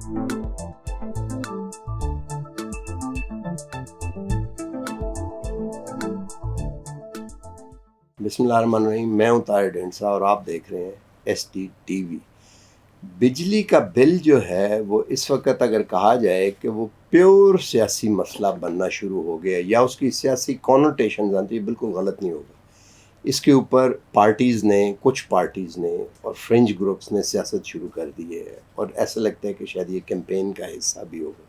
बिस्मिल्लाहिर्रहमानिर्रहीम। मैं हूं ताहिर ढेंसा और आप देख रहे हैं ST TV। बिजली का बिल जो है वो इस वक्त अगर कहा जाए कि वो प्योर सियासी मसला बनना शुरू हो गया या उसकी सियासी कॉनोटेशन आती है, बिल्कुल गलत नहीं होगा। इसके ऊपर कुछ पार्टीज़ ने और फ्रिंज ग्रुप्स ने सियासत शुरू कर दी है और ऐसा लगता है कि शायद ये कैंपेन का हिस्सा भी होगा।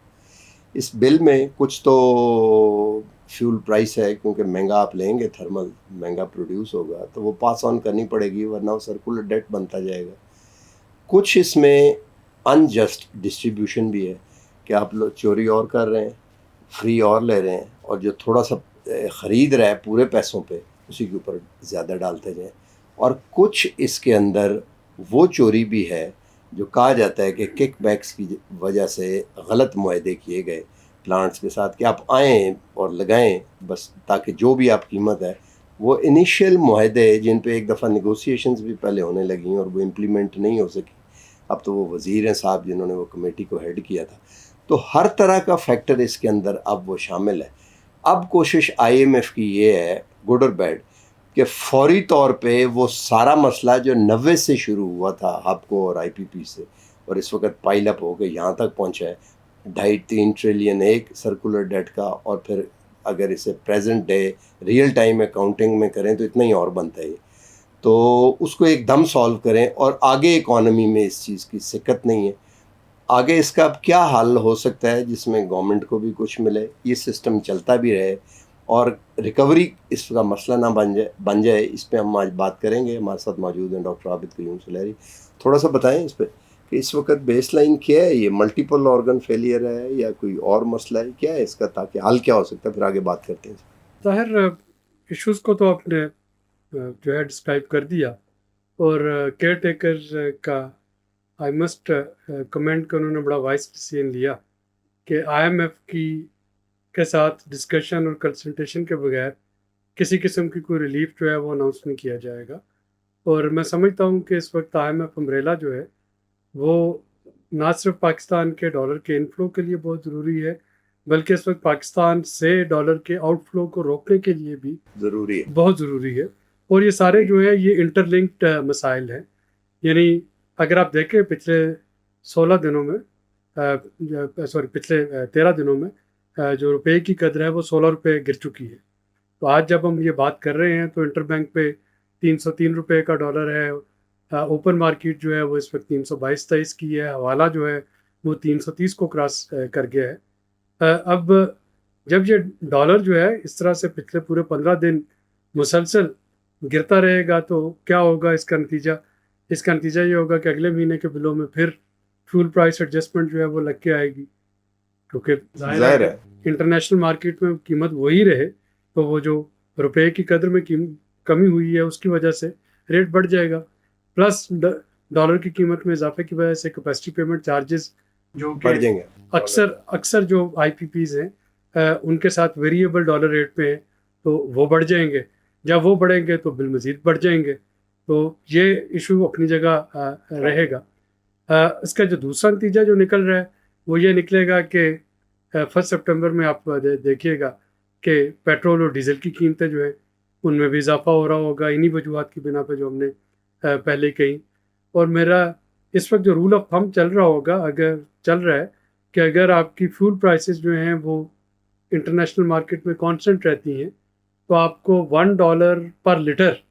इस बिल में कुछ तो फ्यूल प्राइस है, क्योंकि महंगा आप लेंगे, थर्मल महंगा प्रोड्यूस होगा तो वो पास ऑन करनी पड़ेगी, वरना वो सर्कुलर डेट बनता जाएगा। कुछ इसमें अनजस्ट डिस्ट्रीब्यूशन भी है कि आप लोग चोरी और कर रहे हैं, फ्री और ले रहे हैं, और जो थोड़ा सा ख़रीद रहा है पूरे पैसों पे उसी के ऊपर ज़्यादा डालते जाएं। और कुछ इसके अंदर वो चोरी भी है जो कहा जाता है कि किकबैक्स की वजह से गलत मुआहदे किए गए प्लांट्स के साथ कि आप आएँ और लगाएं बस, ताकि जो भी आप कीमत है वो इनिशियल मुआहदे जिन पे एक दफ़ा नेगोशिएशंस भी पहले होने लगी और वो इम्प्लीमेंट नहीं हो सकी। अब तो वो वज़ीर हैं साहब जिन्होंने वो कमेटी को हेड किया था। तो हर तरह का फैक्टर इसके अंदर अब वो शामिल है। अब कोशिश IMF की ये है, गुड और बैड, कि फौरी तौर पे वो सारा मसला जो 90 से शुरू हुआ था हबको और IPP से, और इस वक्त पाइल अप हो के यहाँ तक पहुँचा है 2.5-3 ट्रिलियन एक सर्कुलर डेट का, और फिर अगर इसे present day real time accounting में करें तो इतना ही और बनता है। तो उसको एकदम सॉल्व करें और आगे इकॉनमी में इस चीज़ की सिक्कत नहीं है। आगे इसका अब क्या हल हो सकता है जिसमें गवर्नमेंट को भी कुछ मिले, ये सिस्टम चलता भी रहे और रिकवरी इसका मसला ना बन जाए, इस पे हम आज बात करेंगे। हमारे साथ मौजूद हैं डॉक्टर आबिद क़य्यूम सुलहरी। थोड़ा सा बताएं इस पे कि इस वक्त बेसलाइन क्या है, ये मल्टीपल ऑर्गन फेलियर है या कोई और मसला है, क्या है इसका, ताकि हल क्या हो सकता है, फिर आगे बात करते हैं। ज़ाहिर इश्यूज़ को तो आपने जो है डिस्क्राइब कर दिया, और केयर टेकर का आई मस्ट कमेंट कि उन्होंने बड़ा वाइस डिसीजन लिया कि IMF के साथ डिस्कशन और कंसल्टेशन के बगैर किसी किस्म की कोई रिलीफ जो है वो अनाउंस नहीं किया जाएगा। और मैं समझता हूँ कि इस वक्त IMF अम्ब्रेला जो है वो ना सिर्फ पाकिस्तान के डॉलर के इनफ्लो के लिए बहुत ज़रूरी है, बल्कि इस वक्त पाकिस्तान से डॉलर के आउटफ्लो को रोकने के लिए भी ज़रूरी है, बहुत ज़रूरी है। और ये सारे जो है ये इंटरलिंक्ड मसाइल हैं। यानी अगर आप देखें पिछले 16 दिनों में पिछले 13 दिनों में जो रुपए की कदर है वो 16 रुपये गिर चुकी है। तो आज जब हम ये बात कर रहे हैं तो इंटरबैंक पे 303 रुपये का डॉलर है। ओपन मार्केट जो है वो इस वक्त 322-23 की है। हवाला जो है वो 330 को क्रॉस कर गया है। अब जब ये डॉलर जो है इस तरह से पिछले पूरे 15 दिन मुसलसल गिरता रहेगा तो क्या होगा, इसका नतीजा ये होगा कि अगले महीने के बिलों में फिर फ्यूल प्राइस एडजस्टमेंट जो है वो लग के आएगी, क्योंकि जाहिर है। इंटरनेशनल मार्केट में कीमत वही रहे तो वो जो रुपए की कदर में कमी हुई है उसकी वजह से रेट बढ़ जाएगा। प्लस डॉलर की कीमत में इजाफे की वजह से कैपेसिटी पेमेंट चार्जेस जो बढ़ जाएंगे। अक्सर जो IPPs हैं उनके साथ वेरिएबल डॉलर रेट पे हैं तो वो बढ़ जाएंगे। जब वो बढ़ेंगे तो बिल मज़ीद बढ़ जाएंगे। तो ये इशू अपनी जगह रहेगा। इसका जो दूसरा नतीजा जो निकल रहा है वो ये निकलेगा कि 1 सितंबर में आप देखिएगा कि पेट्रोल और डीजल की कीमतें जो है उनमें भी इजाफा हो रहा होगा, इन्हीं वजूहत की बिना पे जो हमने पहले कही। और मेरा इस वक्त जो रूल ऑफ थंब चल रहा है कि अगर आपकी फ्यूल प्राइसेस जो हैं वो इंटरनेशनल मार्केट में कांस्टेंट रहती हैं तो आपको $1 पर लीटर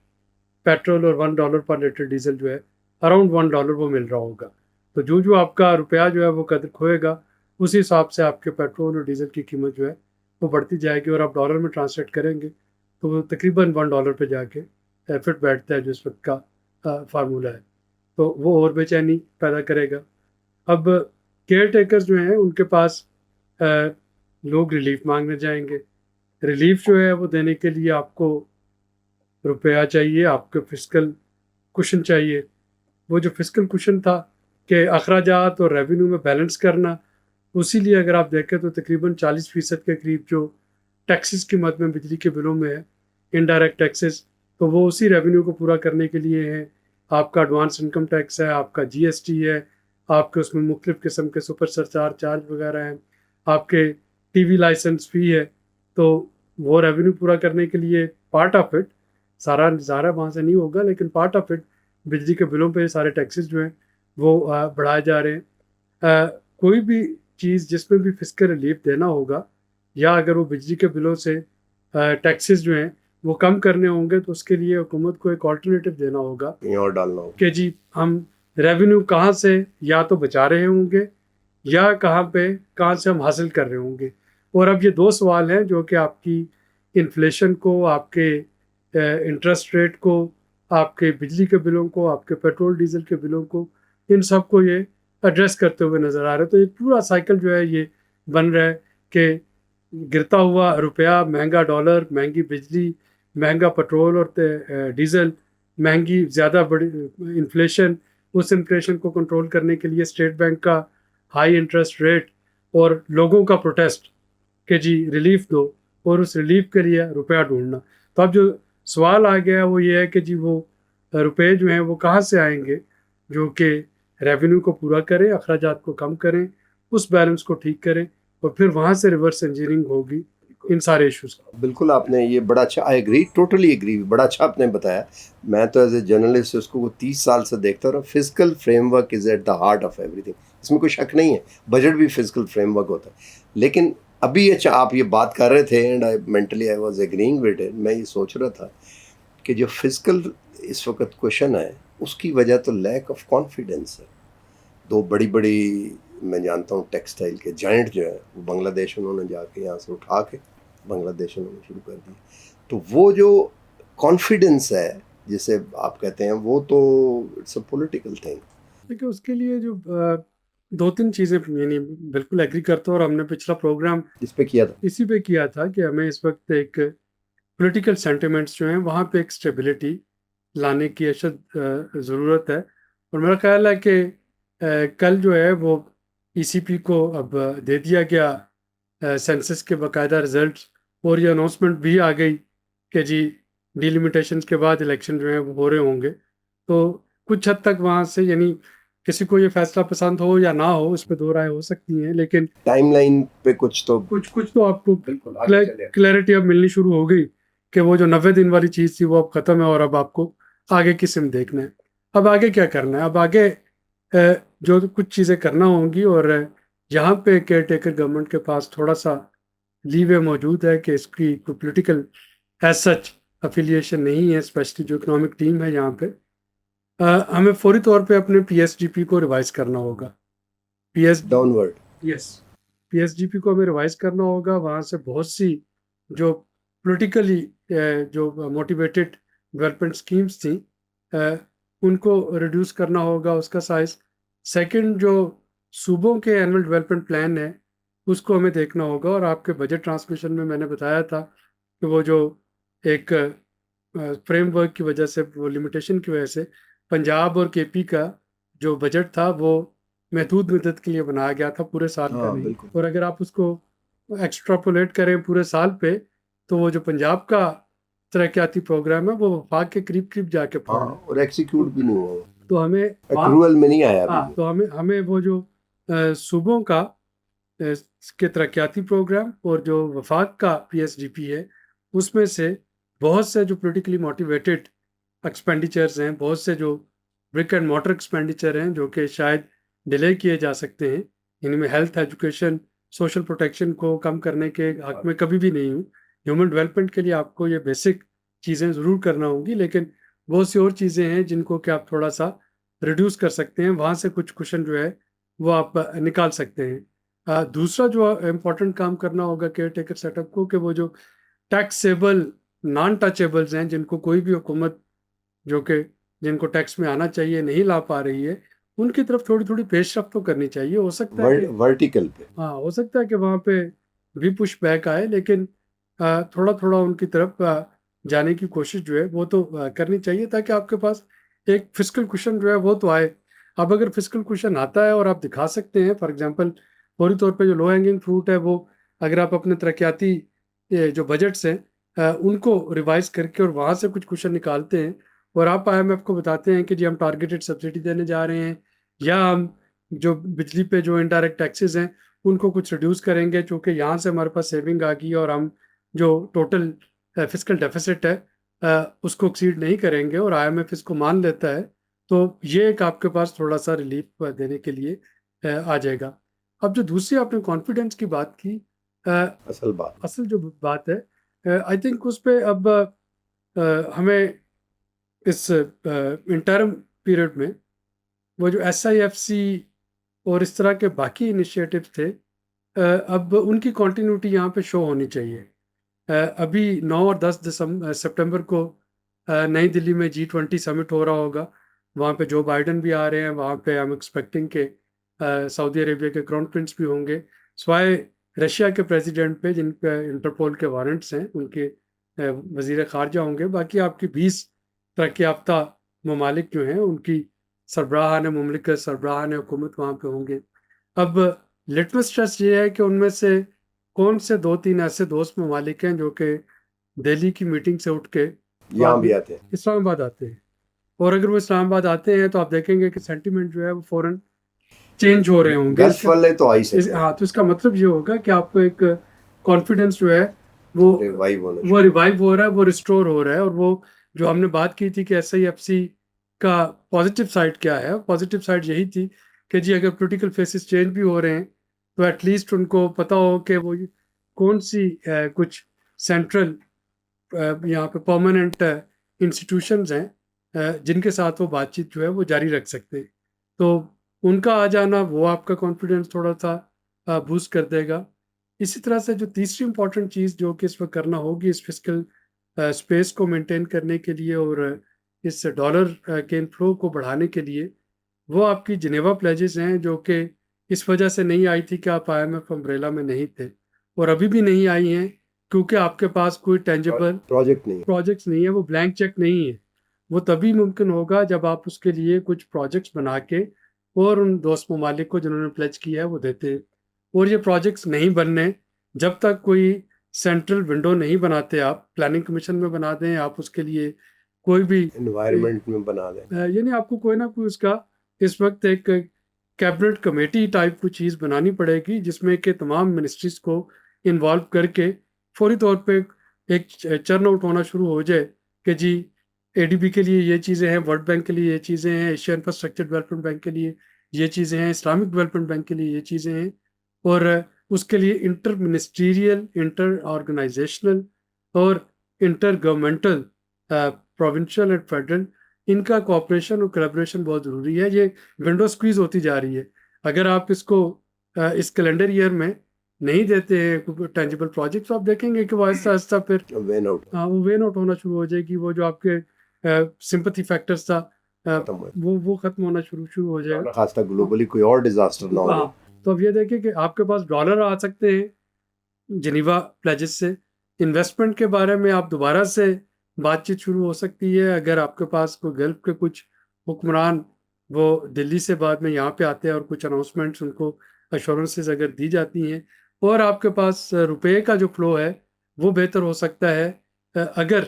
पेट्रोल और $1 पर लीटर डीजल जो है अराउंड $1 वो मिल रहा होगा। तो जो आपका रुपया जो है वो कदर खोएगा उसी हिसाब से आपके पेट्रोल और डीजल की कीमत जो है वो बढ़ती जाएगी, और आप डॉलर में ट्रांसलेट करेंगे तो वो तकरीबन $1 पे जाके फिट बैठता है जो इस वक्त का फार्मूला है। तो वो और बेचैनी पैदा करेगा। अब केयर टेकर्स जो हैं उनके पास लोग रिलीफ मांगने जाएंगे। रिलीफ जो है वो देने के लिए आपको रुपया चाहिए, आपके फिस्कल कुशन चाहिए। वो जो फिस्कल कुशन था कि अखराजात और रेवेन्यू में बैलेंस करना, उसी लिए अगर आप देखें तो तकरीबन 40% के करीब जो टैक्सेस की मद में बिजली के बिलों में है, इनडायरेक्ट टैक्सेस, तो वो उसी रेवेन्यू को पूरा करने के लिए है। आपका एडवांस इनकम टैक्स है, आपका GST है, आपके उसमें मुख्तलिफ़ किस्म के सुपर सरचार्ज चार्ज वगैरह हैं, आपके टीवी लाइसेंस फ़ी है, तो वो रेवेन्यू पूरा करने के लिए पार्ट ऑफ इट, सारा वहाँ से नहीं होगा, लेकिन पार्ट ऑफ इट बिजली के बिलों पे सारे टैक्सेस जो हैं वो बढ़ाए जा रहे हैं। कोई भी चीज़ जिसमें भी फिस्कल रिलीफ देना होगा, या अगर वो बिजली के बिलों से टैक्सेस जो हैं वो कम करने होंगे, तो उसके लिए हुकूमत को एक ऑल्टरनेटिव देना होगा कहीं और डालना होगा। कि जी हम रेवेन्यू कहाँ से या तो बचा रहे होंगे, या कहाँ से हम हासिल कर रहे होंगे। और अब ये दो सवाल हैं जो कि आपकी इन्फ्लेशन को, आपके इंटरेस्ट रेट को, आपके बिजली के बिलों को, आपके पेट्रोल डीजल के बिलों को, इन सब को ये एड्रेस करते हुए नज़र आ रहा है। तो ये पूरा साइकिल जो है ये बन रहा है कि गिरता हुआ रुपया, महंगा डॉलर, महंगी बिजली, महंगा पेट्रोल और डीजल, महंगी ज़्यादा बड़ी इन्फ्लेशन, उस इन्फ्लेशन को कंट्रोल करने के लिए स्टेट बैंक का हाई इंटरेस्ट रेट और लोगों का प्रोटेस्ट कि जी रिलीफ दो, और उस रिलीफ के लिए रुपया ढूंढना। तो अब जो सवाल आ गया है वो ये है कि जी वो रुपए जो हैं वो कहाँ से आएंगे जो कि रेवेन्यू को पूरा करें, अखराजात को कम करें, उस बैलेंस को ठीक करें, और फिर वहाँ से रिवर्स इंजीनियरिंग होगी इन सारे इश्यूज का। बिल्कुल, आपने ये बड़ा अच्छा, आई एग्री, टोटली एग्री, बड़ा अच्छा आपने बताया। मैं तो एज ए जर्नलिस्ट उसको 30 साल से देखता रहा। Physical framework is at the heart of everything, इसमें कोई शक नहीं है। बजट भी फिजिकल फ्रेमवर्क होता है। लेकिन अभी अच्छा आप ये बात कर रहे थे and I mentally I was agreeing with it. मैं ये सोच रहा था कि जो फिजिकल इस वक्त क्वेश्चन है उसकी वजह तो लैक ऑफ कॉन्फिडेंस है। दो बड़ी बड़ी, मैं जानता हूँ टेक्सटाइल के जाइंट जो है वो बांग्लादेश उन्होंने जाके यहाँ से उठा के बांग्लादेश उन्होंने शुरू कर दी। तो वो जो कॉन्फिडेंस है जिसे आप कहते हैं, वो तो इट्स अ पॉलिटिकल थिंग। देखिए उसके लिए जो दो तीन चीज़ें, यानी बिल्कुल एग्री करता हूँ, और हमने पिछला प्रोग्राम इस पे किया था। इसी पे किया था कि हमें इस वक्त एक पॉलिटिकल सेंटिमेंट्स जो हैं वहाँ पे एक स्टेबिलिटी लाने की अशद ज़रूरत है। और मेरा ख्याल है कि कल जो है वो ईसीपी को अब दे दिया गया सेंसस के बाकायदा रिजल्ट्स, और ये अनाउंसमेंट भी आ गई कि जी डिलिमिटेशंस के बाद इलेक्शन जो है वो हो रहे होंगे। तो कुछ हद तक वहाँ से, यानी किसी को ये फैसला पसंद हो या ना हो, इस पे दो राय हो सकती हैं, लेकिन टाइमलाइन पे कुछ तो आपको बिल्कुल आगे चले। क्लैरिटी अब मिलनी शुरू हो गई कि वो जो 90 दिन वाली चीज़ थी वो अब ख़त्म है, और अब आपको आगे की सिम देखना है। अब आगे क्या करना है? अब आगे जो कुछ चीज़ें करना होंगी, और यहाँ पे केयर टेकर गवर्नमेंट के पास थोड़ा सा लीवे मौजूद है कि इसकी कोई पॉलिटिकल एज सच अफिलिएशन नहीं है, स्पेशली जो इकोनॉमिक टीम है यहाँ पे। हमें फौरी तौर पे अपने पीएसडीपी को रिवाइज करना होगा। PS downward. यस, पीएसडीपी को हमें रिवाइज करना होगा। वहाँ से बहुत सी जो पॉलिटिकली जो मोटिवेटेड डेवलपमेंट स्कीम्स थी अ, उनको रिड्यूस करना होगा, उसका साइज। सेकंड, जो सूबों के एनुअल डेवलपमेंट प्लान है उसको हमें देखना होगा। और आपके बजट ट्रांसमिशन में मैंने बताया था कि वो जो एक फ्रेमवर्क की वजह से, वो लिमिटेशन की वजह से पंजाब और केपी का जो बजट था वो महदूद मदद के लिए बनाया गया था, पूरे साल का हाँ नहीं। बिल्कुल। और अगर आप उसको एक्स्ट्रापोलेट करें पूरे साल पे, तो वो जो पंजाब का तरक्याती प्रोग्राम है वो वफाक के करीब करीब जाके पड़ रहा हाँ, है। और एक्सिक्यूट भी नहीं हुआ, तो हमें अप्रूवल में नहीं आया अभी हाँ, भी। तो हमें हमें वो जो सूबों का के तरक्याती प्रोग्राम और जो वफाक का पीएसडीपी है, उसमें से बहुत से जो पोलिटिकली मोटिवेटेड एक्सपेंडिचर्स हैं, बहुत से जो ब्रिक एंड मोटर एक्सपेंडिचर हैं जो कि शायद डिले किए जा सकते हैं, इनमें हेल्थ, एजुकेशन, सोशल प्रोटेक्शन को कम करने के हक में कभी भी नहीं हूँ। ह्यूमन डेवलपमेंट के लिए आपको ये बेसिक चीज़ें ज़रूर करना होंगी, लेकिन बहुत सी और चीज़ें हैं जिनको कि आप थोड़ा सा रिड्यूस कर सकते हैं, वहाँ से कुछ कुशन जो है वो आप निकाल सकते हैं। दूसरा जो इम्पोर्टेंट काम करना होगा केयर टेकर सेटअप को, कि वो जो टैक्सेबल नॉन टचेबल्स हैं, जिनको कोई भी हुकूमत जो कि जिनको टैक्स में आना चाहिए नहीं ला पा रही है, उनकी तरफ थोड़ी थोड़ी पेशरफ्त तो करनी चाहिए। हो सकता है कि वर्टिकल पे। हाँ, हो सकता है कि वहाँ पे भी पुश बैक आए, लेकिन थोड़ा थोड़ा उनकी तरफ जाने की कोशिश जो है वो तो करनी चाहिए, ताकि आपके पास एक फिस्कल कुशन जो है वो तो आए। अब अगर फिस्कल कुशन आता है और आप दिखा सकते हैं, फॉर एग्जांपल फौरी तौर पे जो लो हैंगिंग फ्रूट है वो, अगर आप अपने तरक्याती जो बजट्स हैं उनको रिवाइज करके और वहाँ से कुछ कुशन निकालते हैं, और आप आईएमएफ को बताते हैं कि जी हम टारगेटेड सब्सिडी देने जा रहे हैं, या हम जो बिजली पे जो इनडायरेक्ट टैक्सेस हैं उनको कुछ रिड्यूस करेंगे, चूँकि यहाँ से हमारे पास सेविंग आ गई और हम जो टोटल फिस्कल डेफिसिट है उसको एक्सीड नहीं करेंगे और आईएमएफ इसको मान लेता है, तो ये एक आपके पास थोड़ा-सा रिलीफ देने के लिए आ जाएगा। अब जो दूसरी आपने कॉन्फिडेंस की बात की, अ, असल बात। असल जो बात है, आई थिंक उस पे अब हमें इस इंटरिम पीरियड में वो जो एसआईएफसी और इस तरह के बाकी इनिशिएटिव्स थे, अब उनकी कंटिन्यूटी यहाँ पे शो होनी चाहिए। अभी 9 और 10 सितंबर को नई दिल्ली में G20 समिट हो रहा होगा। वहाँ पे जो बाइडेन भी आ रहे हैं, वहाँ पे आई एम एक्सपेक्टिंग के सऊदी अरेबिया के क्राउन प्रिंस भी होंगे। स्वाय रशिया के प्रेसिडेंट पे जिन पे इंटरपोल के वारंट्स हैं, उनके वज़ीर ख़ारजा होंगे। बाकी आपकी 20 तरक्की याफ्ता ममालिक जो हैं, उनकी सरबराहान मुमलिकत, सरबराहान हुकूमत वहाँ पे होंगे। अब लिटमस टेस्ट ये है कि उनमें से कौन से 2-3 ऐसे दोस्त ममालिक हैं जो कि दिल्ली की मीटिंग से उठ के यहाँ भी आते हैं। इस्लामाबाद आते हैं, और अगर वो इस्लामाबाद आते हैं तो आप देखेंगे कि सेंटिमेंट जो है वो फ़ौरन चेंज हो रहे होंगे। गल्फ वाले तो आ ही सकते हैं। हाँ, तो इसका मतलब ये होगा कि आपको एक कॉन्फिडेंस जो है वो रिवाइव होना वो रिवाइव हो रहा है, वो रिस्टोर हो रहा है। और वो जो हमने बात की थी कि एसआईएफसी का पॉजिटिव साइड क्या है, पॉजिटिव साइड यही थी कि जी अगर पॉलिटिकल फेसेस चेंज भी हो रहे हैं तो एटलीस्ट उनको पता हो कि वो कौन सी कुछ सेंट्रल यहाँ पे परमानेंट इंस्टीट्यूशंस हैं जिनके साथ वो बातचीत जो है वो जारी रख सकते हैं। तो उनका आ जाना वो आपका कॉन्फिडेंस थोड़ा सा बूस्ट कर देगा। इसी तरह से जो तीसरी इम्पॉर्टेंट चीज़ जो कि इस वक्त करना होगी इस फिस्कल स्पेस को मेंटेन करने के लिए और इस डॉलर के इनफ्लो को बढ़ाने के लिए, वो आपकी जिनेवा प्लेजेस हैं, जो कि इस वजह से नहीं आई थी कि आप आईएमएफ अम्ब्रेला में नहीं थे, और अभी भी नहीं आई हैं क्योंकि आपके पास कोई टेंजिबल प्रोजेक्ट्स नहीं है, वो ब्लैंक चेक नहीं है। वो तभी मुमकिन होगा जब आप उसके लिए कुछ प्रोजेक्ट्स बना के और उन दोस्त ममालिक को जिन्होंने प्लेज किया है वो देते हैं। और ये प्रोजेक्ट्स नहीं बनने जब तक कोई सेंट्रल विंडो नहीं बनाते, आप प्लानिंग कमीशन में बना दें, आप उसके लिए कोई भी एनवायरनमेंट में बना दें, यानी आपको कोई ना कोई उसका इस वक्त एक कैबिनेट कमेटी टाइप की चीज़ बनानी पड़ेगी जिसमें कि तमाम मिनिस्ट्रीज को इन्वॉल्व करके फौरी तौर पे एक चर्न आउट होना शुरू हो जाए कि जी एडीबी के लिए ये चीज़ें हैं, वर्ल्ड बैंक के लिए ये चीज़ें हैं, एशिया इंफ्रास्ट्रक्चर डेवलपमेंट बैंक के लिए ये चीज़ें हैं, इस्लामिक डेवलपमेंट बैंक के लिए ये चीज़ें हैं। और उसके लिए इंटर मिनिस्ट्रियल, इंटर ऑर्गेनाइजेशनल और inter governmental, provincial and federal, इनका कोऑपरेशन और कोलैबोरेशन बहुत ज़रूरी है। ये विंडो स्क्वीज होती जा रही है। अगर आप इसको इस कैलेंडर ईयर में नहीं देते हैं टेंजिबल प्रोजेक्ट्स, तो आप देखेंगे कि वो आहिस्ता आहिस्ता फिर वो वेन आउट होना शुरू हो जाएगी। वो जो आपके सिंपैथी फैक्टर्स था वो खत्म होना शुरू हो जाएगा, खासकर ग्लोबली कोई और डिजास्टर ना हो। तो अब ये देखिए कि आपके पास डॉलर आ सकते हैं जिनीवा प्लेजेस से। इन्वेस्टमेंट के बारे में आप दोबारा से बातचीत शुरू हो सकती है अगर आपके पास कोई गल्फ के कुछ हुक्मरान वो दिल्ली से बाद में यहाँ पे आते हैं और कुछ अनाउंसमेंट्स उनको अश्योरेंसेस अगर दी जाती हैं, और आपके पास रुपए का जो फ्लो है वो बेहतर हो सकता है अगर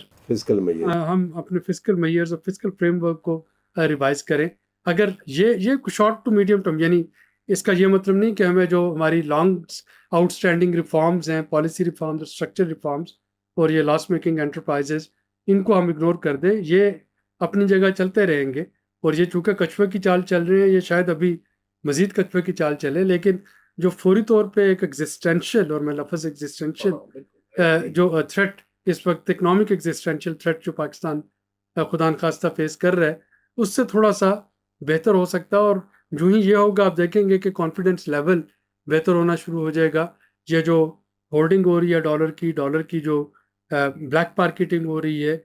हम अपने फिस्कल मेजर्स और फिस्कल फ्रेमवर्क को रिवाइज करें। अगर ये शॉर्ट टू मीडियम टर्म, यानी इसका ये मतलब नहीं कि हमें जो हमारी लॉन्ग आउटस्टैंडिंग रिफॉर्म्स हैं, पॉलिसी रिफॉर्म्स, स्ट्रक्चर रिफॉर्म्स और ये लॉस मेकिंग एंटरप्राइजेस, इनको हम इग्नोर कर दें। ये अपनी जगह चलते रहेंगे, और ये चूँकि कछुए की चाल चल रहे हैं, ये शायद अभी मज़ीद कछुए की चाल चले, लेकिन जो फौरी तौर पे एक एग्जिस्टेंशियल, और मैं लफ्ज़ एग्जिस्टेंशियल जो थ्रेट इस वक्त, इकनॉमिक एग्जिस्टेंशियल थ्रेट जो पाकिस्तान खुदा न खास्ता फेस कर रहा है, उससे थोड़ा सा बेहतर हो सकता है। और जो ही ये होगा आप देखेंगे कि कॉन्फिडेंस लेवल बेहतर होना शुरू हो जाएगा। ये जो होल्डिंग हो रही है डॉलर की जो ब्लैक मार्केटिंग हो रही है,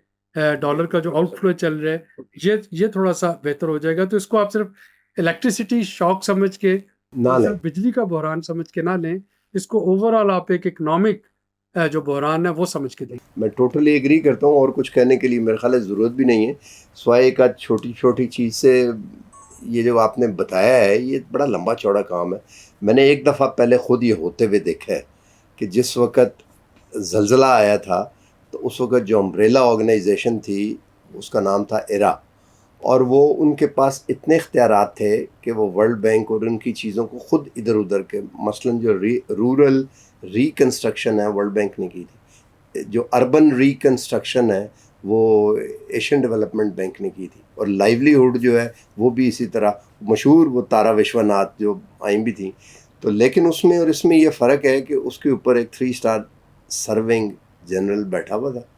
डॉलर का जो आउटफ्लो चल रहा है, ये थोड़ा सा बेहतर हो जाएगा। तो इसको आप सिर्फ इलेक्ट्रिसिटी शॉक समझ के ना लें, बिजली का बहरान समझ के ना लें, इसको ओवरऑल आप एक इकोनॉमिक जो बहरान है वो समझ के दें। मैं टोटली एग्री करता हूँ, और कुछ कहने के लिए मेरे ख्याल है ज़रूरत भी नहीं है। स्वाय एक आध छोटी छोटी चीज़ से ये जो आपने बताया है ये बड़ा लंबा चौड़ा काम है। मैंने एक दफ़ा पहले ख़ुद ये होते हुए देखा है कि जिस वक़्त ज़लज़ला आया था तो उस वक़्त जो अम्ब्रेला ऑर्गेनाइजेशन थी उसका नाम था इरा, और वो उनके पास इतने इख्तियारात थे कि वो वर्ल्ड बैंक और उनकी चीज़ों को ख़ुद इधर उधर के, मसलन जो रूरल रिकन्स्ट्रक्शन है वर्ल्ड बैंक ने की थी, जो अर्बन रिकन्स्ट्रक्शन है वो एशियन डेवलपमेंट बैंक ने की थी, और लाइवलीहुड जो है वो भी इसी तरह मशहूर, वो तारा विश्वनाथ जो आई भी थी। तो लेकिन उसमें और इसमें ये फ़र्क है कि उसके ऊपर एक 3 स्टार सर्विंग जनरल बैठा हुआ था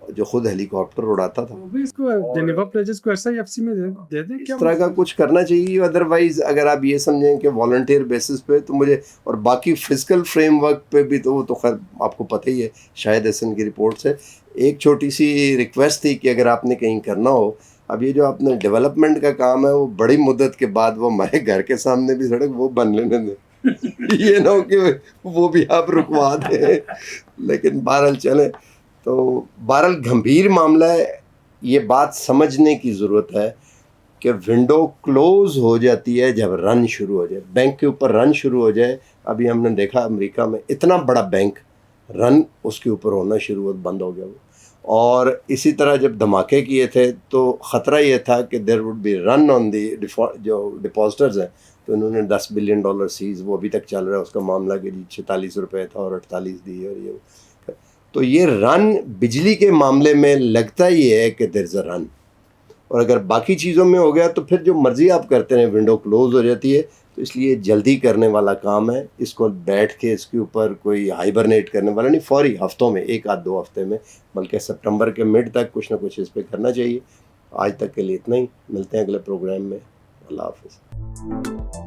जो खुद हेलीकॉप्टर उड़ाता था। वो भी इसको जेनेवा प्लेजेस को SIFC में दे दें इस क्या? तरह का कुछ करना चाहिए, अदरवाइज अगर आप ये समझें कि वॉलंटियर बेसिस पे, तो मुझे और बाकी फिजिकल फ्रेमवर्क पे भी तो वो तो खैर आपको पता ही है शायद हसन की रिपोर्ट से। एक छोटी सी रिक्वेस्ट थी कि अगर आपने कहीं करना हो, अब ये जो आपने डेवलपमेंट का काम है वो बड़ी मुद्दत के बाद वो हमारे घर के सामने भी सड़क वो बन लेने दें ये ना हो कि वो भी आप रुकवा दें। लेकिन बहरहाल चलें, तो बहरहाल गंभीर मामला है, ये बात समझने की ज़रूरत है कि विंडो क्लोज़ हो जाती है जब रन शुरू हो जाए, बैंक के ऊपर रन शुरू हो जाए। अभी हमने देखा अमेरिका में इतना बड़ा बैंक, रन उसके ऊपर होना शुरू हो, बंद हो गया वो। और इसी तरह जब धमाके किए थे तो ख़तरा ये था कि there would be run on the जो डिपॉजिटर्स हैं, तो इन्होंने $10 बिलियन सीज, वो अभी तक चल रहा है उसका मामला कि 46 रुपये था और 48 दिए और ये। तो ये रन बिजली के मामले में लगता ही है कि देयर इज़ अ रन, और अगर बाकी चीज़ों में हो गया तो फिर जो मर्ज़ी आप करते हैं विंडो क्लोज़ हो जाती है। तो इसलिए जल्दी करने वाला काम है, इसको बैठ के इसके ऊपर कोई हाइबरनेट करने वाला नहीं, फौरी हफ्तों में, 1 आध 2 हफ्ते में, बल्कि सितंबर के मिड तक कुछ ना कुछ इस पर करना चाहिए। आज तक के लिए इतना ही, मिलते हैं अगले प्रोग्राम में। अल्लाह हाफ़िज़।